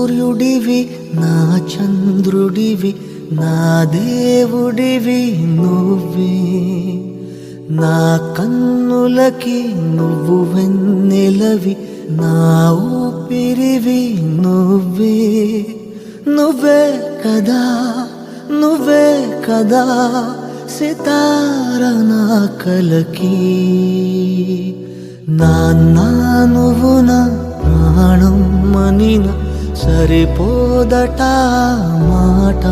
సూర్యుడివి నా చంద్రుడివి నా దేవుడివి నువ్వే నా కన్నులకి నువ్వు వెన్నెలవి నా ఊపిరివి నువ్వే నువ్వే కదా నువ్వే కదా సితార నా కలకి నాన్న నువ్వు నా ప్రాణం మనిన సరిపోదట మాట